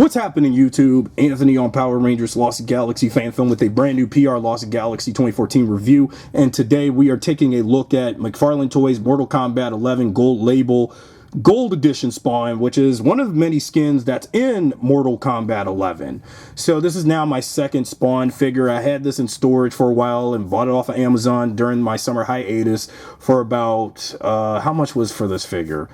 What's happening, YouTube? Anthony on Power Rangers Lost Galaxy fan film with a brand new PRLostGalaxy 2014 review. And today we are taking a look at McFarlane Toys Mortal Kombat 11 Gold Label Gold Edition Spawn, which is one of many skins that's in Mortal Kombat 11. So this is now my second Spawn figure. I had this in storage for a while and bought it off of Amazon during my summer hiatus for about, how much was for this figure?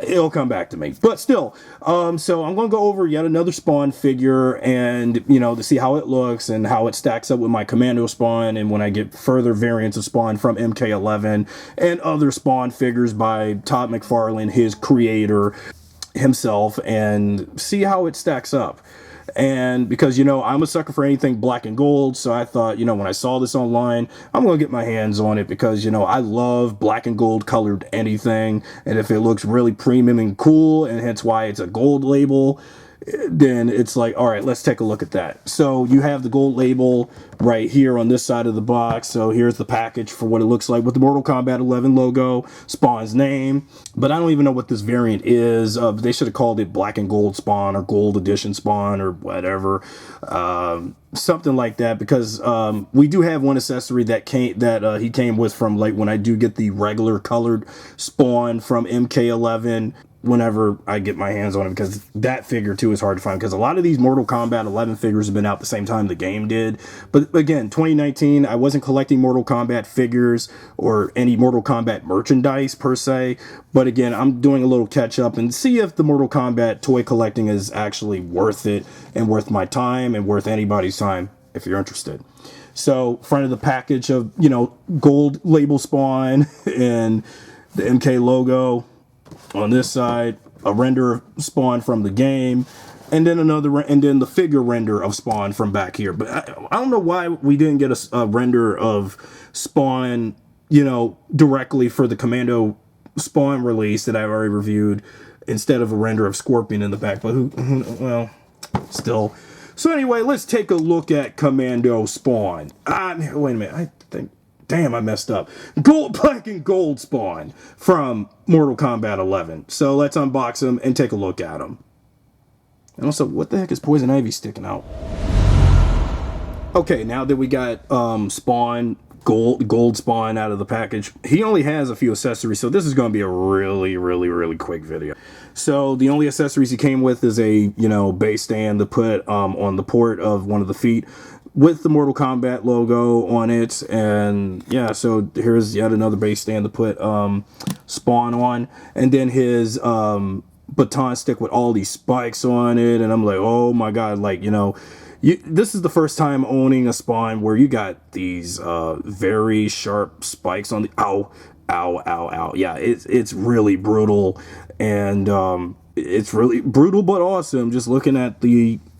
It'll come back to me, but still, so I'm going to go over yet another Spawn figure and, you know, to see how it looks and how it stacks up with my Commando Spawn, and when I get further variants of Spawn from MK11 and other Spawn figures by Todd McFarlane, his creator himself, and see how it stacks up. And because, you know, I'm a sucker for anything black and gold, so I thought, you know, when I saw this online, I'm going to get my hands on it because, you know, I love black and gold colored anything, and if it looks really premium and cool, and hence why it's a gold label, then it's like, all right, let's take a look at that. So you have the gold label right here on this side of the box. So here's the package for what it looks like with the Mortal Kombat 11 logo, Spawn's name. But I don't even know what this variant is. They should have called it Black and Gold Spawn or Gold Edition Spawn or whatever. Something like that, because we do have one accessory that he came with from, like, when I do get the regular colored Spawn from MK11, whenever I get my hands on it, because that figure too is hard to find, because a lot of these Mortal Kombat 11 figures have been out the same time the game did. But again, 2019, I wasn't collecting Mortal Kombat figures or any Mortal Kombat merchandise per se, but again, I'm doing a little catch up and see if the Mortal Kombat toy collecting is actually worth it and worth my time and worth anybody's time if you're interested. So front of the package of, you know, gold label Spawn and the MK logo. On this side, a render of Spawn from the game, and then the figure render of Spawn from back here. But I don't know why we didn't get a render of Spawn, you know, directly for the Commando Spawn release that I've already reviewed, instead of a render of Scorpion in the back. But well, still. So anyway, let's take a look at Commando Spawn. Wait a minute, I think. Damn, I messed up. Black and gold Spawn from Mortal Kombat 11. So let's unbox them and take a look at them. And also, what the heck is Poison Ivy sticking out? Okay, now that we got Spawn, gold Spawn out of the package, he only has a few accessories, so this is going to be a really quick video. So the only accessories he came with is a, you know, base stand to put on the port of one of the feet, with the Mortal Kombat logo on it. And yeah, so here's yet another base stand to put Spawn on, and then his baton stick with all these spikes on it. And I'm like, oh my god, like, you know, this is the first time owning a Spawn where you got these very sharp spikes on the ow. Yeah, it's really brutal, and it's really brutal but awesome. Just looking at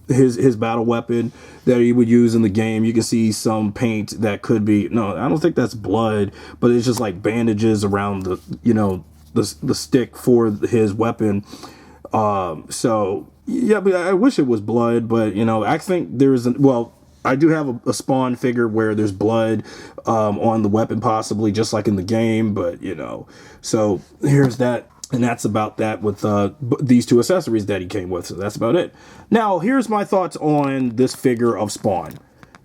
his battle weapon that he would use in the game, you can see some paint that could be, no, I don't think that's blood, but it's just like bandages around the, you know, the stick for his weapon. So yeah, but I wish it was blood, but, you know, I think well, I do have a Spawn figure where there's blood on the weapon, possibly just like in the game, but, you know, so here's that. And that's about that with these two accessories that he came with. So that's about it. Now, here's my thoughts on this figure of Spawn.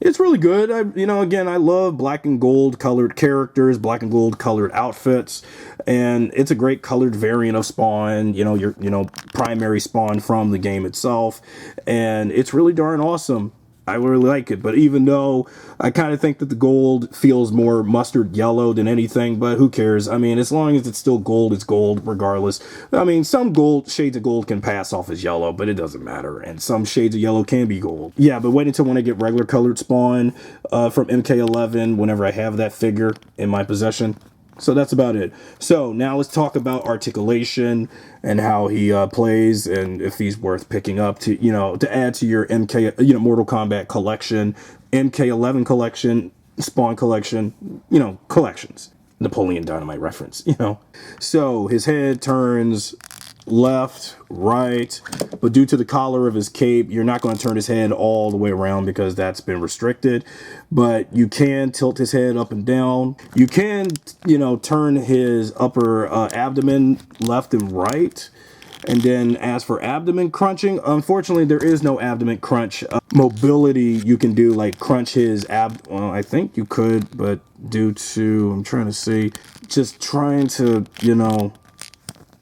It's really good. You know, again, I love black and gold colored characters, black and gold colored outfits, and it's a great colored variant of Spawn. You know, your primary Spawn from the game itself, and it's really darn awesome. I really like it, but even though I kind of think that the gold feels more mustard yellow than anything, but who cares? I mean, as long as it's still gold, it's gold regardless. I mean, some shades of gold can pass off as yellow, but it doesn't matter, and some shades of yellow can be gold. Yeah, but wait until when I get regular colored Spawn from MK11, whenever I have that figure in my possession. So that's about it. So now let's talk about articulation and how he plays, and if he's worth picking up to, you know, to add to your Mortal Kombat collection, MK11 collection, Spawn collection, you know, collections. Napoleon Dynamite reference, you know. So his head turns left, right, but due to the collar of his cape, you're not going to turn his head all the way around because that's been restricted, but you can tilt his head up and down. You can, you know, turn his upper abdomen left and right, And then as for abdomen crunching, unfortunately there is no abdomen crunch. Mobility, you can do like crunch his well, I think you could, but due to, I'm trying to see, just trying to, you know,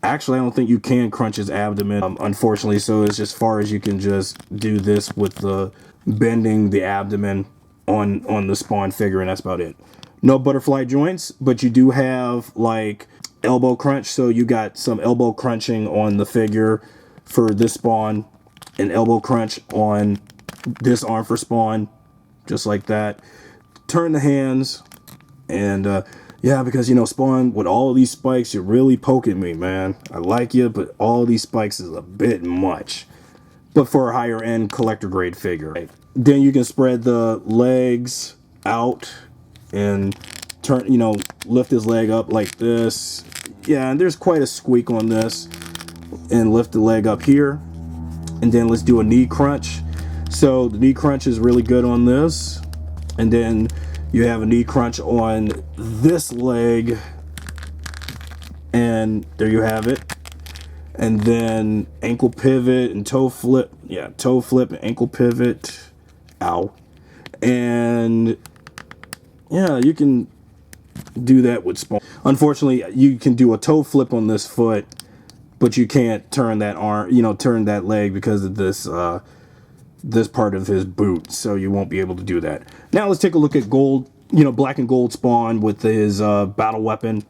actually I don't think you can crunch his abdomen, unfortunately. So it's just far as you can just do this with the bending the abdomen on the Spawn figure, and that's about it. No butterfly joints, but you do have like elbow crunch, so you got some elbow crunching on the figure for this Spawn, and elbow crunch on this arm for Spawn, just like that. Turn the hands, and yeah, because, you know, Spawn, with all of these spikes, you're really poking me, man. I like you, but all these spikes is a bit much. But for a higher end collector grade figure. Then you can spread the legs out and turn, you know, lift his leg up like this. Yeah, and there's quite a squeak on this. And lift the leg up here. And then let's do a knee crunch. So the knee crunch is really good on this. And then you have a knee crunch on this leg. And there you have it. And then ankle pivot and toe flip. Yeah, toe flip and ankle pivot. Ow. And yeah, you can do that with Spawn. Unfortunately, you can do a toe flip on this foot, but you can't turn that arm, you know, turn that leg because of this this part of his boot, so you won't be able to do that. Now let's take a look at gold, you know, black and gold Spawn with his battle weapon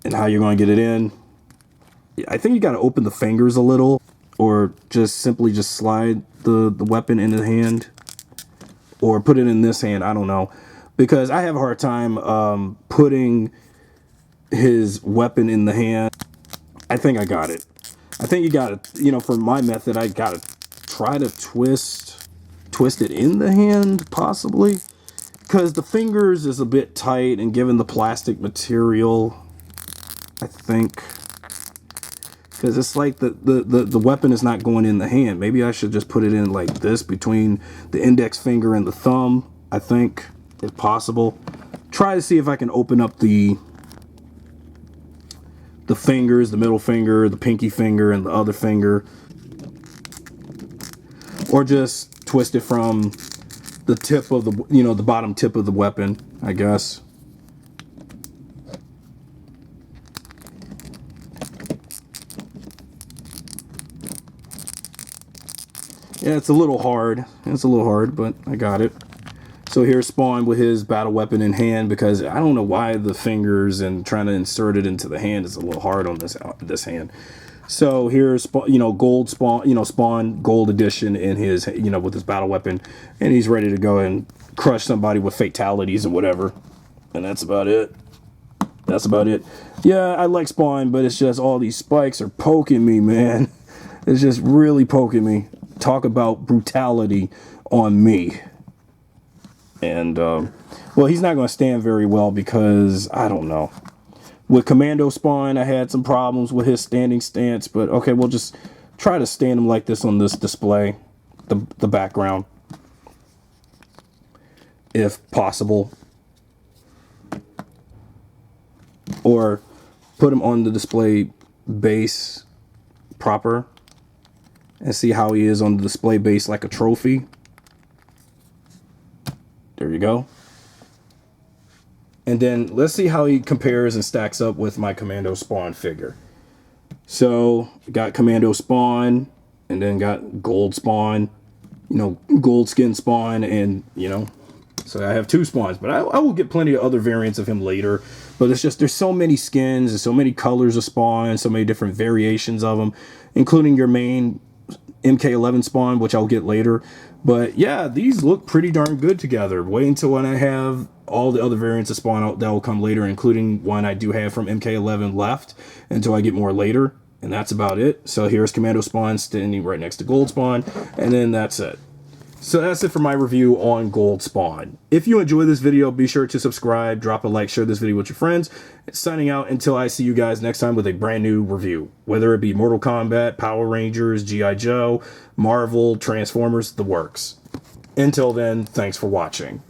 and how you're going to get it in. I think you got to open the fingers a little, or just simply just slide the weapon in the hand, or put it in this hand. I don't know, because I have a hard time putting his weapon in the hand. I think I got it. I think you got to, you know, for my method, I got to try to twist it in the hand, possibly, because the fingers is a bit tight, and given the plastic material, I think, because it's like the weapon is not going in the hand. Maybe I should just put it in like this between the index finger and the thumb, I think, if possible. Try to see if I can open up the fingers, the middle finger, the pinky finger, and the other finger. Or just twist it from the tip of the, you know, the bottom tip of the weapon, I guess. Yeah, it's a little hard. It's a little hard, but I got it. So here's Spawn with his battle weapon in hand, because I don't know why the fingers and trying to insert it into the hand is a little hard on this hand. So here's, you know, gold Spawn, you know, Spawn gold edition in his, you know, with his battle weapon, and he's ready to go and crush somebody with fatalities or whatever. And that's about it. That's about it. Yeah, I like Spawn, but it's just all these spikes are poking me, man. It's just really poking me. Talk about brutality on me. And well, he's not going to stand very well, because I don't know, with Commando Spawn I had some problems with his standing stance, but okay, we'll just try to stand him like this on this display, the background, if possible, or put him on the display base proper and see how he is on the display base like a trophy. There you go. And then let's see how he compares and stacks up with my Commando Spawn figure. So got Commando Spawn, and then got gold Spawn, you know, gold skin Spawn, and, you know, so I have two Spawns, but I will get plenty of other variants of him later. But it's just, there's so many skins and so many colors of Spawn, so many different variations of them, including your main MK11 Spawn, which I'll get later. But yeah, these look pretty darn good together. Wait until when I have all the other variants of Spawn out that will come later, including one I do have from MK11 left, until I get more later. And that's about it. So here's Commando Spawn standing right next to Gold Spawn, and then that's it. So that's it for my review on Gold Spawn. If you enjoyed this video, be sure to subscribe, drop a like, share this video with your friends. Signing out until I see you guys next time with a brand new review. Whether it be Mortal Kombat, Power Rangers, G.I. Joe, Marvel, Transformers, the works. Until then, thanks for watching.